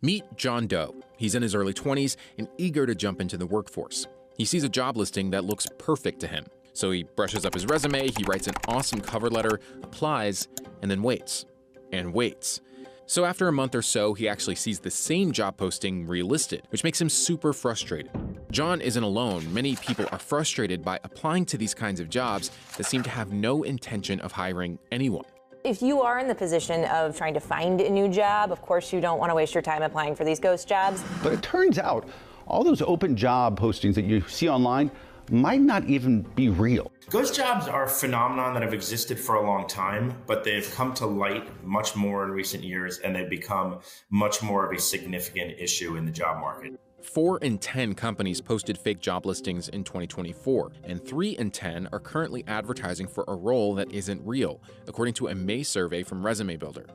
Meet John Doe. He's in his early 20s and eager to jump into the workforce. He sees a job listing that looks perfect to him. So he brushes up his resume, he writes an awesome cover letter, applies, and then waits. And waits. So after a month or so, he actually sees the same job posting relisted, which makes him super frustrated. John isn't alone. Many people are frustrated by applying to these kinds of jobs that seem to have no intention of hiring anyone. If you are in the position of trying to find a new job, of course you don't want to waste your time applying for these ghost jobs. But it turns out all those open job postings that you see online might not even be real. Ghost jobs are a phenomenon that have existed for a long time, but they've come to light much more in recent years, and they've become much more of a significant issue in the job market. 4 in 10 companies posted fake job listings in 2024, and 3 in 10 are currently advertising for a role that isn't real, according to a May survey from Resume Builder.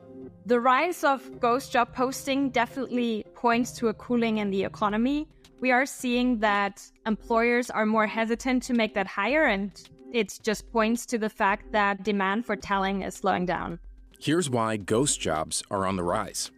The rise of ghost job posting definitely points to a cooling in the economy. We are seeing that employers are more hesitant to make that hire, and it just points to the fact that demand for talent is slowing down. Here's why ghost jobs are on the rise.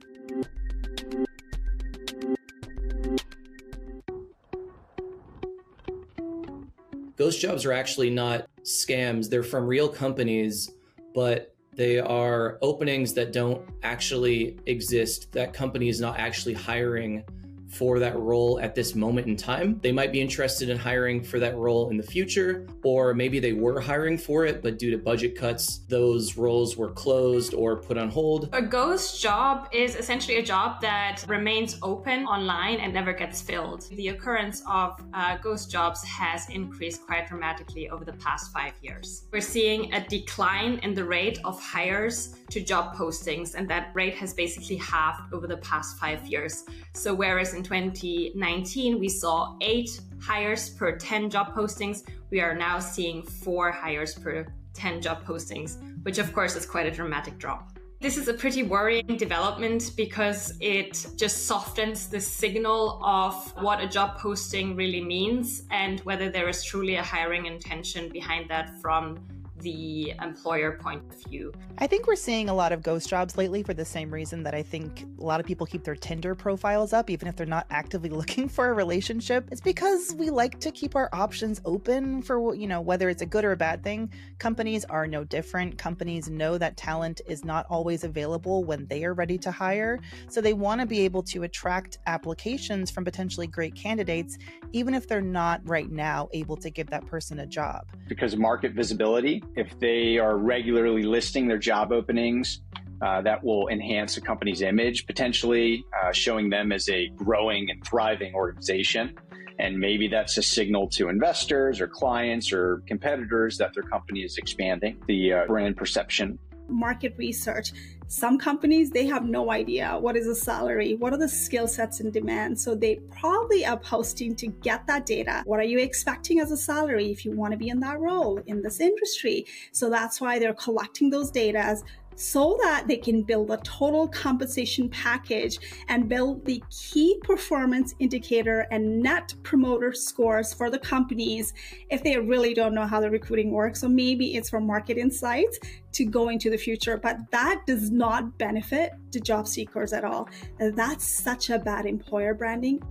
Ghost jobs are actually not scams. They're from real companies, but they are openings that don't actually exist. That company is not actually hiring for that role at this moment in time. They might be interested in hiring for that role in the future, or maybe they were hiring for it, but due to budget cuts, those roles were closed or put on hold. A ghost job is essentially a job that remains open online and never gets filled. The occurrence of ghost jobs has increased quite dramatically over the past 5 years. We're seeing a decline in the rate of hires to job postings, and that rate has basically halved over the past 5 years. So whereas in 2019, we saw 8 hires per 10 job postings, we are now seeing 4 hires per 10 job postings, which of course is quite a dramatic drop. This is a pretty worrying development because it just softens the signal of what a job posting really means and whether there is truly a hiring intention behind that from the employer point of view. I think we're seeing a lot of ghost jobs lately for the same reason that I think a lot of people keep their Tinder profiles up even if they're not actively looking for a relationship. It's because we like to keep our options open for, whether it's a good or a bad thing. Companies are no different. Companies know that talent is not always available when they are ready to hire. So they want to be able to attract applications from potentially great candidates, even if they're not right now able to give that person a job. Because of market visibility, if they are regularly listing their job openings, that will enhance a company's image, potentially showing them as a growing and thriving organization. And maybe that's a signal to investors or clients or competitors that their company is expanding the brand perception. Market research. Some companies, they have no idea what is a salary, what are the skill sets in demand. So they probably are posting to get that data. What are you expecting as a salary if you want to be in that role in this industry? So that's why they're collecting those data so that they can build a total compensation package and build the key performance indicator and net promoter scores for the companies if they really don't know how the recruiting works. So maybe it's for market insights to go into the future, but that does not benefit the job seekers at all. That's such a bad employer branding.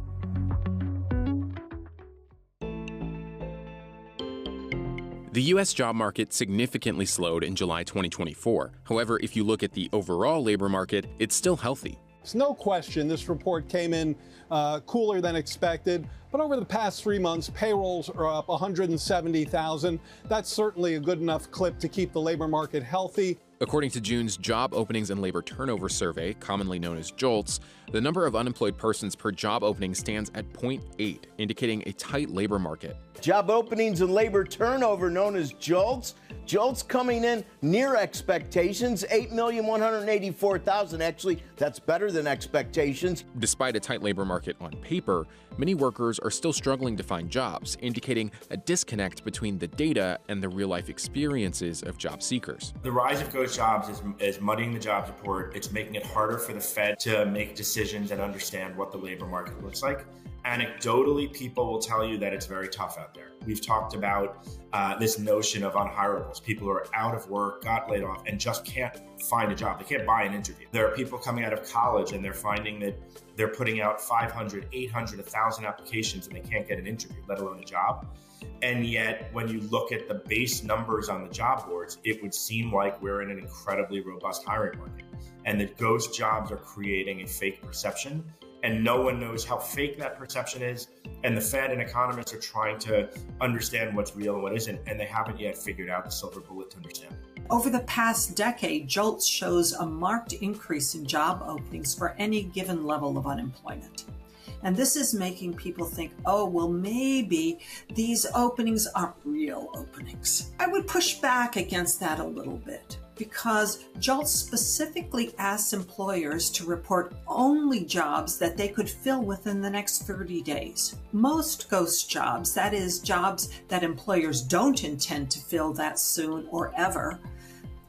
The U.S. job market significantly slowed in July 2024. However, if you look at the overall labor market, it's still healthy. It's no question this report came in cooler than expected. But over the past 3 months, payrolls are up 170,000. That's certainly a good enough clip to keep the labor market healthy. According to June's Job Openings and Labor Turnover Survey, commonly known as JOLTS, the number of unemployed persons per job opening stands at 0.8, indicating a tight labor market. Job openings and labor turnover, known as JOLTS. JOLTS coming in near expectations, 8,184,000. Actually, that's better than expectations. Despite a tight labor market on paper, many workers are still struggling to find jobs, indicating a disconnect between the data and the real-life experiences of job seekers. The rise of ghost Ghost Jobs is muddying the jobs report. It's making it harder for the Fed to make decisions and understand what the labor market looks like. Anecdotally, people will tell you that it's very tough out there. We've talked about this notion of unhirables, people who are out of work, got laid off, and just can't find a job. They can't buy an interview. There are people coming out of college and they're finding that they're putting out 500, 800, 1,000 applications and they can't get an interview, let alone a job. And yet, when you look at the base numbers on the job boards, it would seem like we're in an incredibly robust hiring market and that ghost jobs are creating a fake perception. And no one knows how fake that perception is. And the Fed and economists are trying to understand what's real and what isn't. And they haven't yet figured out the silver bullet to understand. Over the past decade, JOLTS shows a marked increase in job openings for any given level of unemployment. And this is making people think, oh, well, maybe these openings aren't real openings. I would push back against that a little bit, because JOLTS specifically asks employers to report only jobs that they could fill within the next 30 days. Most ghost jobs, that is, jobs that employers don't intend to fill that soon or ever,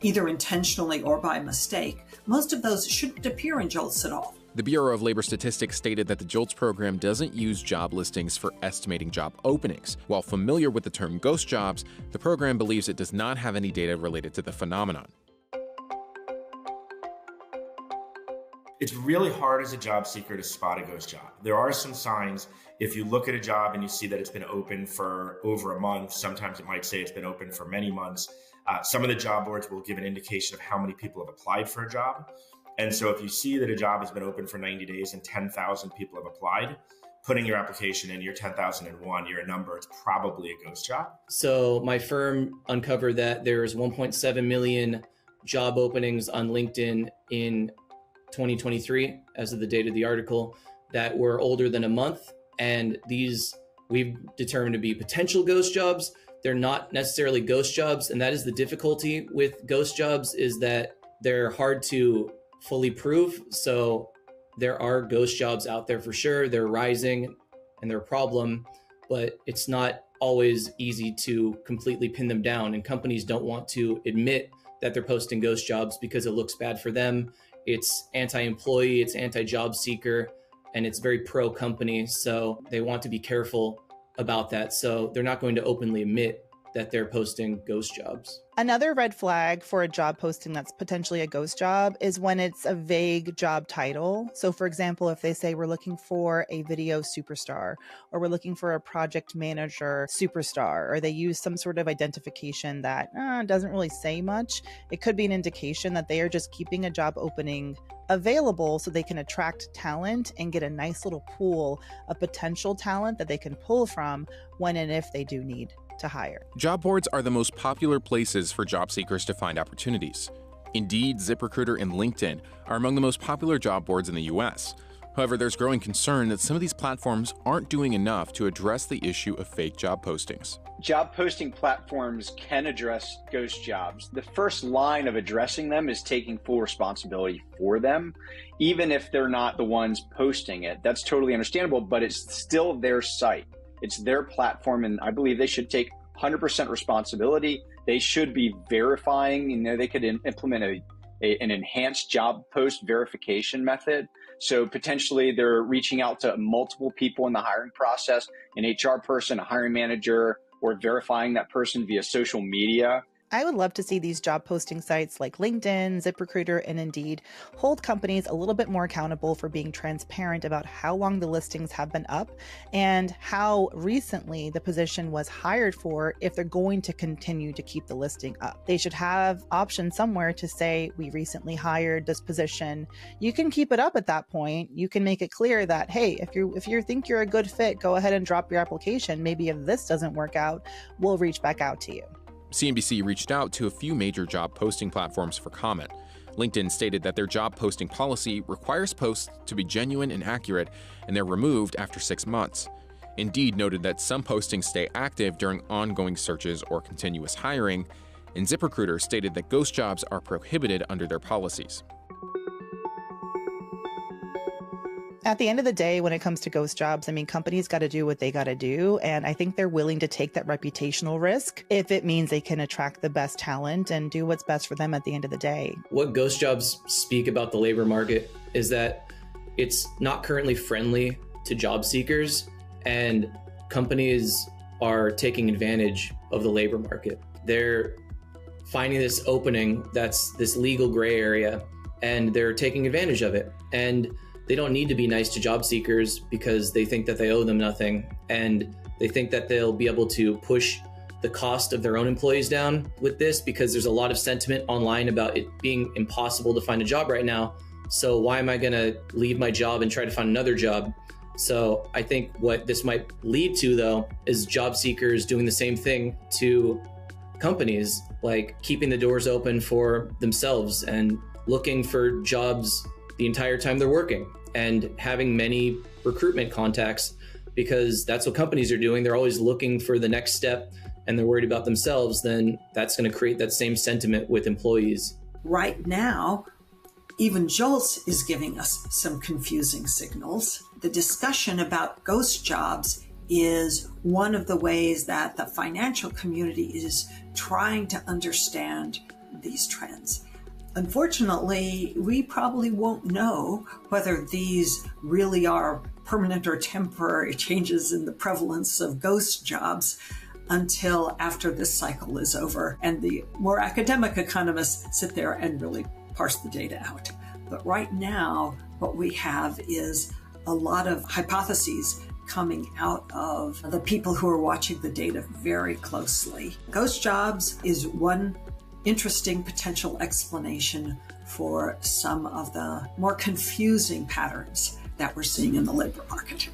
either intentionally or by mistake, most of those shouldn't appear in JOLTS at all. The Bureau of Labor Statistics stated that the JOLTS program doesn't use job listings for estimating job openings. While familiar with the term ghost jobs, the program believes it does not have any data related to the phenomenon. It's really hard as a job seeker to spot a ghost job. There are some signs. If you look at a job and you see that it's been open for over a month, sometimes it might say it's been open for many months. Some of the job boards will give an indication of how many people have applied for a job. And so if you see that a job has been open for 90 days and 10,000 people have applied, putting your application in, your 10,001, you're a number, it's probably a ghost job. So my firm uncovered that there's 1.7 million job openings on LinkedIn in 2023, as of the date of the article, that were older than a month. And these we've determined to be potential ghost jobs. They're not necessarily ghost jobs. And that is the difficulty with ghost jobs, is that they're hard to fully prove. So there are ghost jobs out there for sure. They're rising and they're a problem, but it's not always easy to completely pin them down. And companies don't want to admit that they're posting ghost jobs because it looks bad for them. It's anti-employee, it's anti-job seeker, and it's very pro-company. So they want to be careful about that. So they're not going to openly admit that they're posting ghost jobs. Another red flag for a job posting that's potentially a ghost job is when it's a vague job title. So for example, if they say we're looking for a video superstar, or we're looking for a project manager superstar, or they use some sort of identification that doesn't really say much, it could be an indication that they are just keeping a job opening available so they can attract talent and get a nice little pool of potential talent that they can pull from when and if they do need to hire. Job boards are the most popular places for job seekers to find opportunities. Indeed, ZipRecruiter and LinkedIn are among the most popular job boards in the US. However, there's growing concern that some of these platforms aren't doing enough to address the issue of fake job postings. Job posting platforms can address ghost jobs. The first line of addressing them is taking full responsibility for them, even if they're not the ones posting it. That's totally understandable, but it's still their site. It's their platform, and I believe they should take 100% responsibility. They should be verifying. They could implement an enhanced job post verification method. So potentially they're reaching out to multiple people in the hiring process, an HR person, a hiring manager, or verifying that person via social media. I would love to see these job posting sites like LinkedIn, ZipRecruiter, and Indeed hold companies a little bit more accountable for being transparent about how long the listings have been up and how recently the position was hired for if they're going to continue to keep the listing up. They should have options somewhere to say, we recently hired this position. You can keep it up at that point. You can make it clear that, hey, if you think you're a good fit, go ahead and drop your application. Maybe if this doesn't work out, we'll reach back out to you. CNBC reached out to a few major job posting platforms for comment. LinkedIn stated that their job posting policy requires posts to be genuine and accurate, and they're removed after 6 months. Indeed noted that some postings stay active during ongoing searches or continuous hiring, and ZipRecruiter stated that ghost jobs are prohibited under their policies. At the end of the day, when it comes to ghost jobs, I mean, companies got to do what they got to do. And I think they're willing to take that reputational risk if it means they can attract the best talent and do what's best for them at the end of the day. What ghost jobs speak about the labor market is that it's not currently friendly to job seekers, and companies are taking advantage of the labor market. They're finding this opening that's this legal gray area, and they're taking advantage of it. And they don't need to be nice to job seekers because they think that they owe them nothing, and they think that they'll be able to push the cost of their own employees down with this, because there's a lot of sentiment online about it being impossible to find a job right now. So why am I going to leave my job and try to find another job? So I think what this might lead to, though, is job seekers doing the same thing to companies, like keeping the doors open for themselves and looking for jobs the entire time they're working, and having many recruitment contacts, because that's what companies are doing. They're always looking for the next step, and they're worried about themselves. Then that's going to create that same sentiment with employees. Right now, even JOLTS is giving us some confusing signals. The discussion about ghost jobs is one of the ways that the financial community is trying to understand these trends. Unfortunately, we probably won't know whether these really are permanent or temporary changes in the prevalence of ghost jobs until after this cycle is over and the more academic economists sit there and really parse the data out. But right now, what we have is a lot of hypotheses coming out of the people who are watching the data very closely. Ghost jobs is one interesting potential explanation for some of the more confusing patterns that we're seeing in the labor market.